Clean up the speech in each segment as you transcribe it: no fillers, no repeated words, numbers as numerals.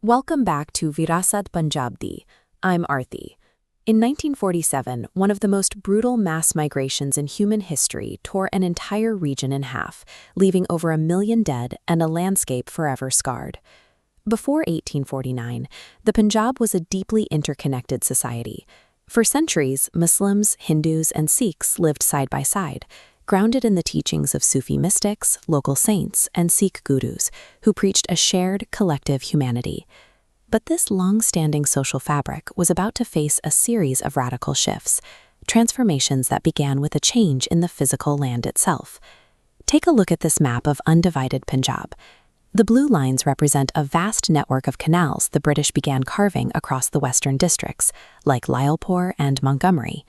Welcome back to Virasat Punjabdi. I'm Arthi. In 1947, one of the most brutal mass migrations in human history tore an entire region in half, leaving over 1 million dead and a landscape forever scarred. Before 1849, the Punjab was a deeply interconnected society. For centuries, Muslims, Hindus, and Sikhs lived side by side, grounded in the teachings of Sufi mystics, local saints, and Sikh gurus, who preached a shared, collective humanity. But this long-standing social fabric was about to face a series of radical shifts, transformations that began with a change in the physical land itself. Take a look at this map of undivided Punjab. The blue lines represent a vast network of canals the British began carving across the western districts, like Lyallpur and Montgomery.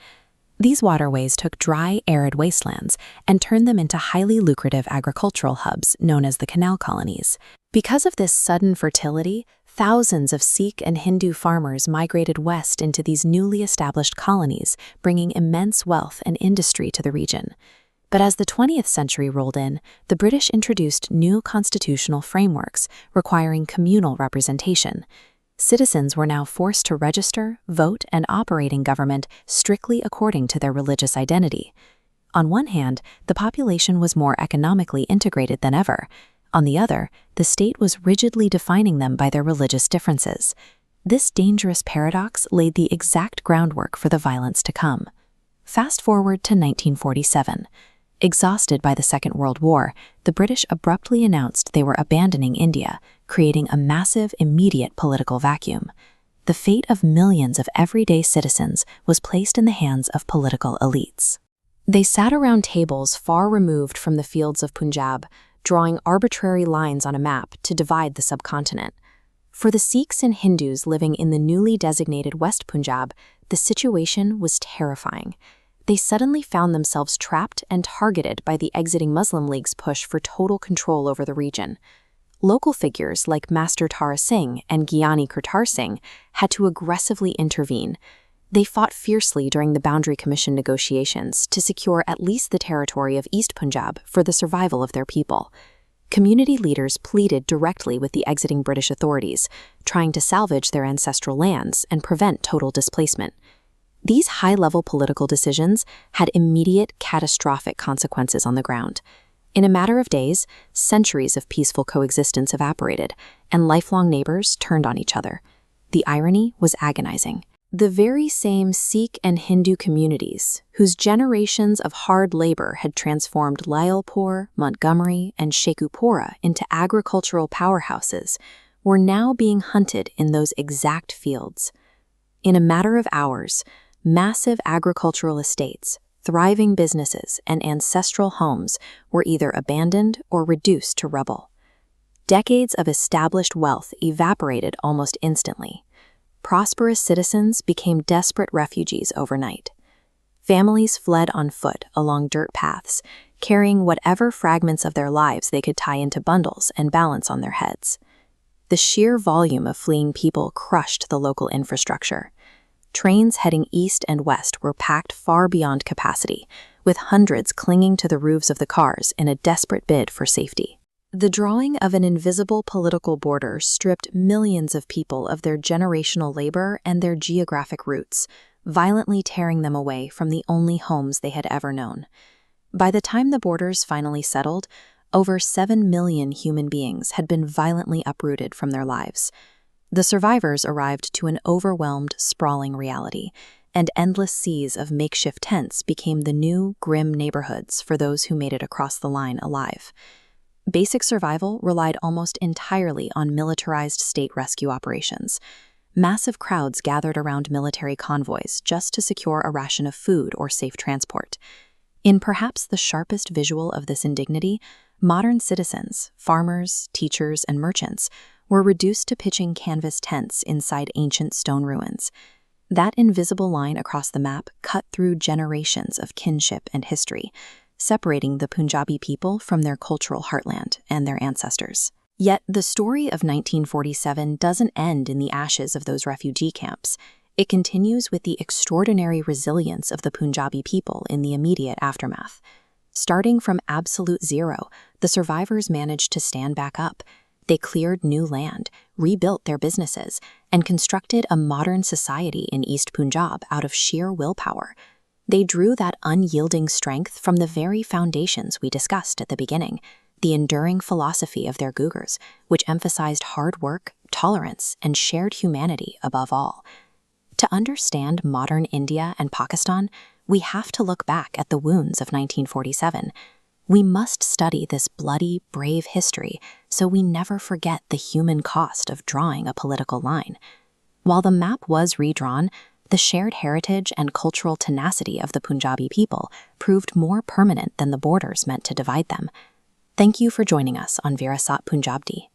These waterways took dry, arid wastelands and turned them into highly lucrative agricultural hubs known as the Canal Colonies. Because of this sudden fertility, thousands of Sikh and Hindu farmers migrated west into these newly established colonies, bringing immense wealth and industry to the region. But as the 20th century rolled in, the British introduced new constitutional frameworks requiring communal representation. Citizens were now forced to register, vote, and operate in government strictly according to their religious identity. On one hand, the population was more economically integrated than ever. On the other, the state was rigidly defining them by their religious differences. This dangerous paradox laid the exact groundwork for the violence to come. Fast forward to 1947. Exhausted by the Second World War, the British abruptly announced they were abandoning India, creating a massive, immediate political vacuum. The fate of millions of everyday citizens was placed in the hands of political elites. They sat around tables far removed from the fields of Punjab, drawing arbitrary lines on a map to divide the subcontinent. For the Sikhs and Hindus living in the newly designated West Punjab, the situation was terrifying. They suddenly found themselves trapped and targeted by the exiting Muslim League's push for total control over the region. Local figures like Master Tara Singh and Gyani Kartar Singh had to aggressively intervene. They fought fiercely during the Boundary Commission negotiations to secure at least the territory of East Punjab for the survival of their people. Community leaders pleaded directly with the exiting British authorities, trying to salvage their ancestral lands and prevent total displacement. These high-level political decisions had immediate, catastrophic consequences on the ground. In a matter of days, centuries of peaceful coexistence evaporated, and lifelong neighbors turned on each other. The irony was agonizing. The very same Sikh and Hindu communities, whose generations of hard labor had transformed Lyallpur, Montgomery, and Sheikhupura into agricultural powerhouses, were now being hunted in those exact fields. In a matter of hours, massive agricultural estates, thriving businesses, and ancestral homes were either abandoned or reduced to rubble. Decades of established wealth evaporated almost instantly. Prosperous citizens became desperate refugees overnight. Families fled on foot along dirt paths, carrying whatever fragments of their lives they could tie into bundles and balance on their heads. The sheer volume of fleeing people crushed the local infrastructure. Trains heading east and west were packed far beyond capacity, with hundreds clinging to the roofs of the cars in a desperate bid for safety. The drawing of an invisible political border stripped millions of people of their generational labor and their geographic roots, violently tearing them away from the only homes they had ever known. By the time the borders finally settled, over 7 million human beings had been violently uprooted from their lives. The survivors arrived to an overwhelmed, sprawling reality, and endless seas of makeshift tents became the new, grim neighborhoods for those who made it across the line alive. Basic survival relied almost entirely on militarized state rescue operations. Massive crowds gathered around military convoys just to secure a ration of food or safe transport. In perhaps the sharpest visual of this indignity, modern citizens, farmers, teachers, and merchants were reduced to pitching canvas tents inside ancient stone ruins. That invisible line across the map cut through generations of kinship and history, separating the Punjabi people from their cultural heartland and their ancestors. Yet the story of 1947 doesn't end in the ashes of those refugee camps. It continues with the extraordinary resilience of the Punjabi people in the immediate aftermath. Starting from absolute zero, the survivors managed to stand back up. They cleared new land, rebuilt their businesses, and constructed a modern society in East Punjab out of sheer willpower. They drew that unyielding strength from the very foundations we discussed at the beginning, the enduring philosophy of their Gugurs, which emphasized hard work, tolerance, and shared humanity above all. To understand modern India and Pakistan, we have to look back at the wounds of 1947. We must study this bloody, brave history so we never forget the human cost of drawing a political line. While the map was redrawn, the shared heritage and cultural tenacity of the Punjabi people proved more permanent than the borders meant to divide them. Thank you for joining us on Virasat Punjabdi.